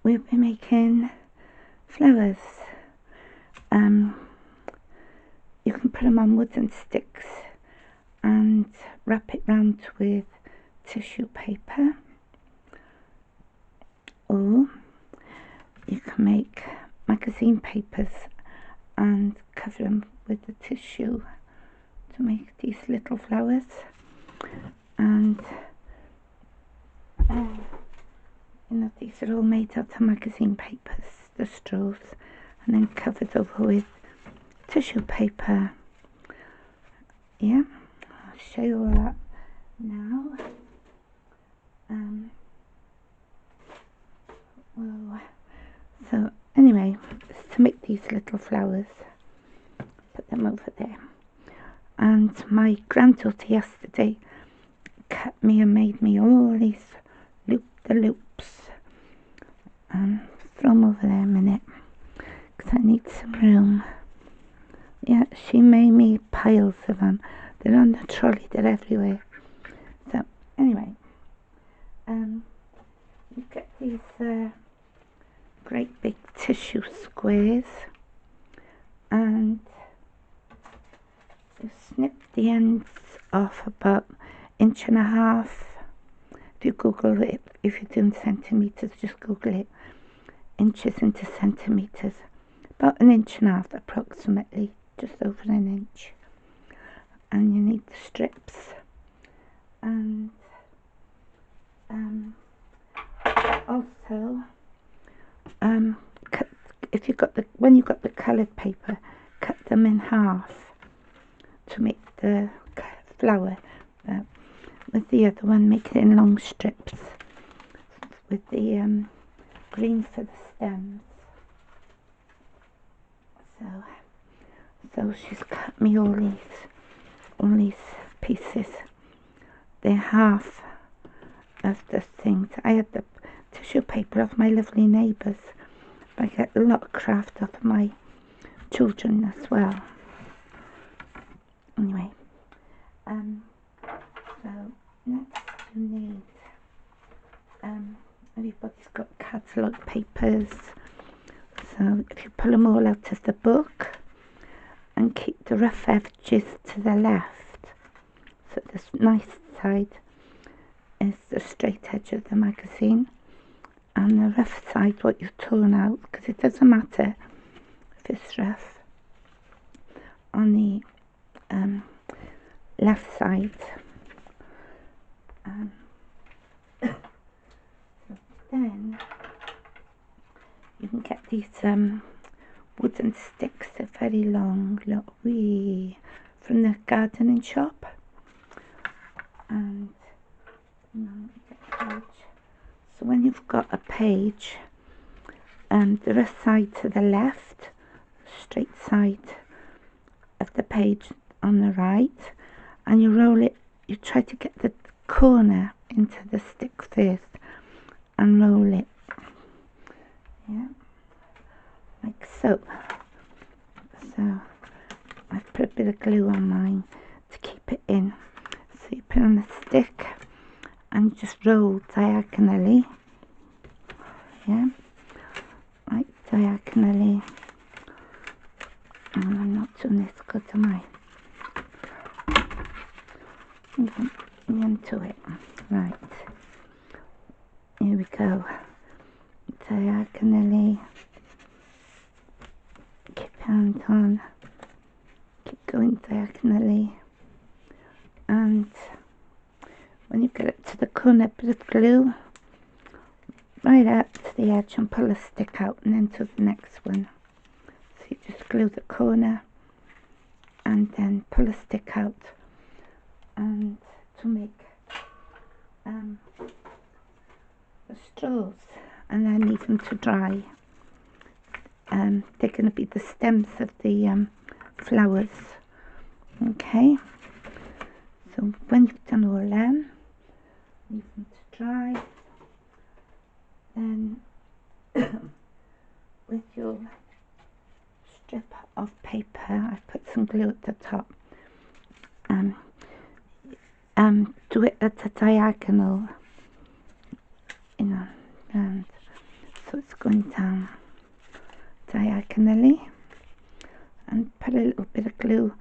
we'll be making flowers. You can put them on wooden sticks and wrap it round with tissue paper, or you can make magazine papers and cover them with the tissue to make these little flowers. And these are all made out of magazine papers, the straws, and then covered over with tissue paper. Yeah, I'll show you all that now. So anyway, to make these little flowers, put them over there. And my granddaughter yesterday cut me and made me all these loop-the-loops. Throw them over there a minute, because I need some room. Yeah, she made me piles of them. They're on the trolley, they're everywhere. So anyway, you get these great big tissue squares, and you snip the ends off about 1.5 inches. If you Google it, if you're doing centimetres, just Google it, inches into centimetres, about 1.5 inches approximately, just over 1 inch. And you need the strips, and also cut, if you got when you got the coloured paper, cut them in half to make the flower. With the other one, make it in long strips with the green for the stems. So she's cut me all these pieces. They're half of the things. I had the tissue paper of my lovely neighbours, but I get a lot of craft off my children as well. Anyway, so next you need, everybody's got catalogue papers, so if you pull them all out of the book and keep the rough edges to the left, so this nice side is the straight edge of the magazine, and the rough side what you've torn out, because it doesn't matter if it's rough, on the left side. So then you can get these wooden sticks, they're very long, look, from the gardening shop. And so when you've got a page, the rough side to the left, straight side of the page on the right, and you roll it, you try to get the corner into the stick first and roll it, yeah, like so. So I've put a bit of glue on mine to keep it in. So you put on the stick and just roll diagonally, yeah, like diagonally. And I'm not doing this good, am I? Into it, right, here we go, diagonally, keep your hand on, keep going diagonally, and when you get it to the corner, bit of glue right up to the edge and pull a stick out and then to the next one. So you just glue the corner and then pull a stick out, and to make the straws, and then leave them to dry. They're going to be the stems of the flowers. Okay, so when you've done all them, leave them to dry. Then with your strip of paper, I've put some glue at the top, do it at a diagonal, and so it's going down diagonally, and put a little bit of glue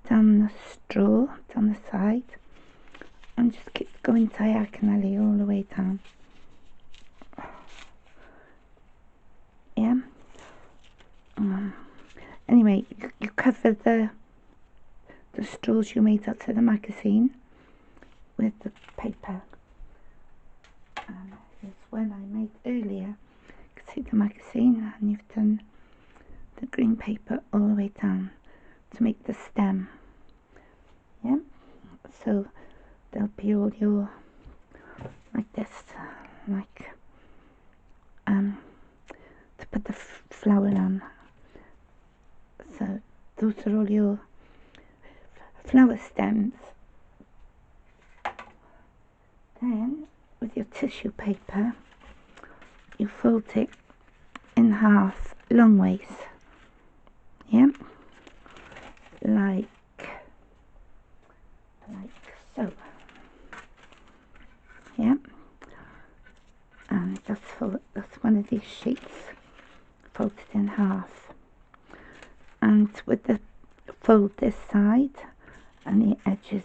down the straw, down the side, and just keep going diagonally all the way down. Yeah. Anyway, you cover the straws you made out of the magazine with the paper. Here's one I made earlier. You can see the magazine, and you've done the green paper all the way down to make the stem. Yeah. So there'll be all your, like this, like to put the flower on. So those are all your flower stems. Then with your tissue paper, you fold it in half long ways. Yeah, like so. Yeah, and that's one of these sheets folded in half. And with the fold this side and the edges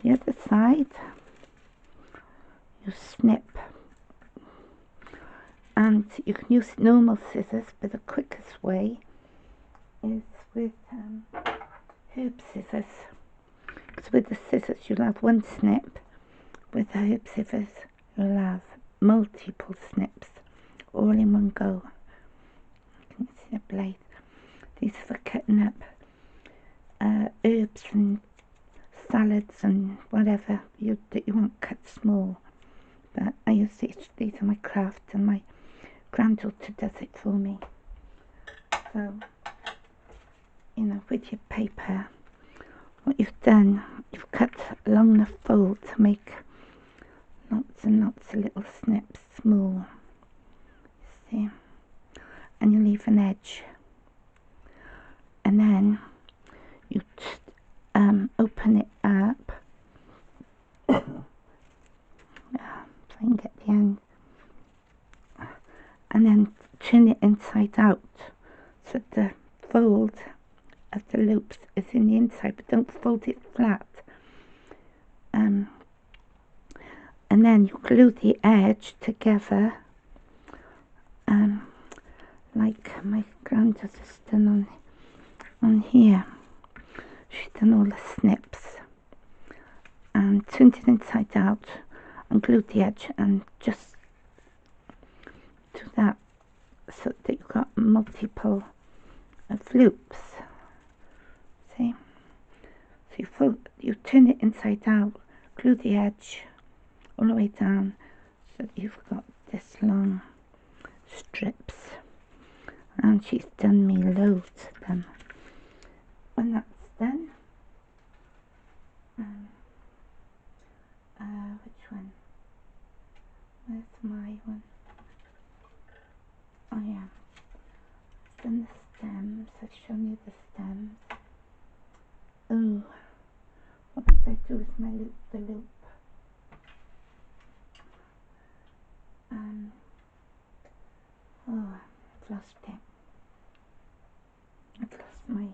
the other side, you snip. And you can use normal scissors, but the quickest way is with herb scissors. Because with the scissors you'll have one snip, with the herb scissors you'll have multiple snips all in one go. You can see the blade. These are for cutting up herbs and salads and whatever you want cut small. But I use these are my craft, and my granddaughter does it for me. So, you know, with your paper, what you've done, you've cut along the fold to make lots and lots of little snips, small. See? And you leave an edge. And then you open it up. So I can get the end. And then turn it inside out, so the fold of the loops is in the inside, but don't fold it flat. And then you glue the edge together, like my granddaughter's done on here. She's done all the snips and turned it inside out and glued the edge, and just do that so that you've got multiple of loops. See? So you turn it inside out, glue the edge all the way down, so that you've got this long strips. And she's done me loads of them. When that's done, which one? Where's my one? Oh yeah, I've done the stems. I've shown you the stems. Oh, what did I do with my loop? The loop. Oh, I've lost it. I've lost my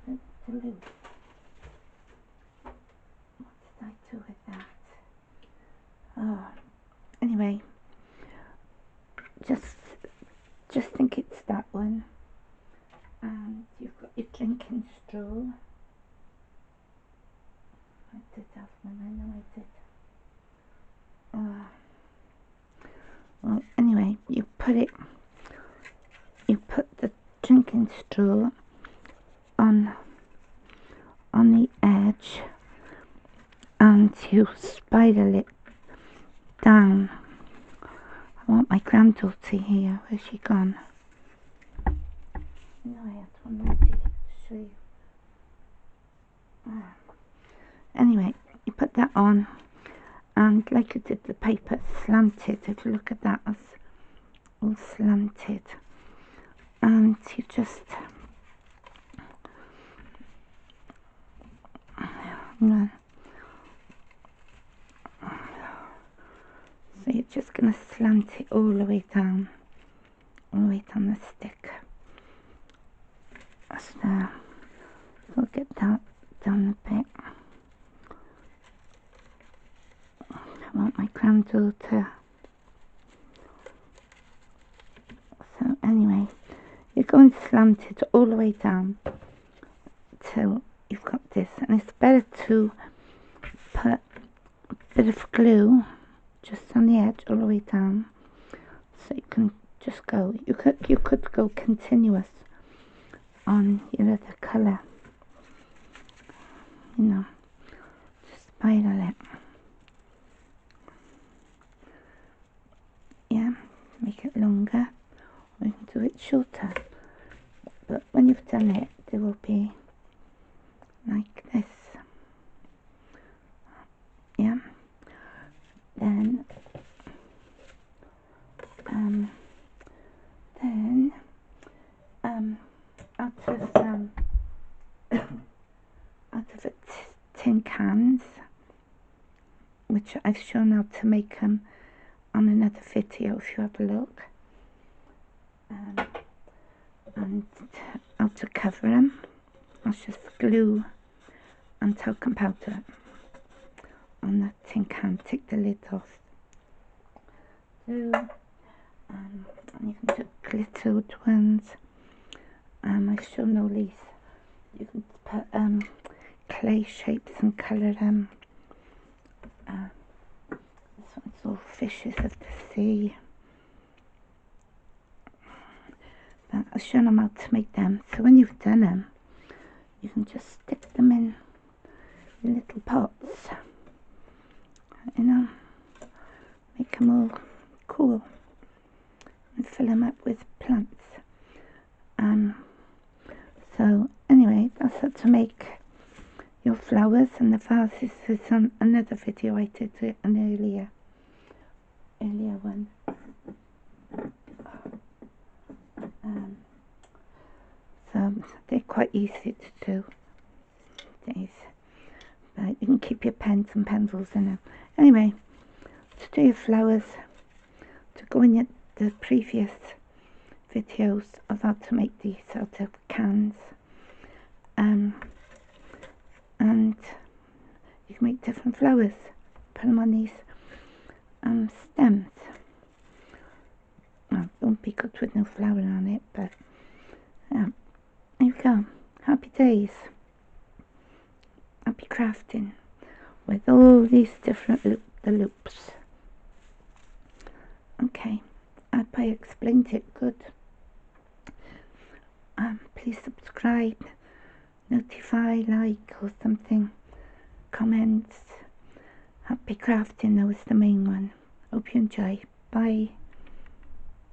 the loop. What did I do with that? Oh, anyway, just think it's that one. And you've got your drinking straw. I did have one, I know I did. Well, anyway, you put the drinking straw on the edge, and you spiral it down. I want my granddaughter here. Where's she gone? No, I had one ready to show you. Anyway, you put that on, and like you did the paper, slanted. If you look at that, it's all slanted. And you just So you're just going to slant it all the way down the stick. So we'll get that done a bit. I want my granddaughter. So anyway, you're going to slant it all the way down till you've got this, and it's better to put a bit of glue just on the edge all the way down, so you can just go. You could go continuous on your other colour, you know, just spiral it. Yeah, make it longer, or you can do it shorter. But when you've done it, there will be like this. Yeah. Then out of tin cans, which I've shown how to make them on another video if you have a look, and how to cover them. I'll just glue and talcum powder on the tin can, take the lid off. And you can do glittered ones. I've shown all these. You can put clay shapes and colour them. This one's all fishes of the sea. But I've shown them how to make them. So when you've done them, you can just stick them in little pots. You know, make them all cool and fill them up with plants. So anyway, that's how to make your flowers and the vases. It's on another video I did, an earlier one. So they're quite easy to do these, but you can keep your pens and pencils in them. Anyway, to do your flowers, to go in the previous videos of how to make these out of cans, and you can make different flowers, put them on these stems. Well, it won't be good with no flower on it, but there you go. Happy days, happy crafting with all these different loops. Okay, I hope I explained it good. Please subscribe, notify, like or something, comments. Happy crafting, that was the main one. Hope you enjoy. Bye.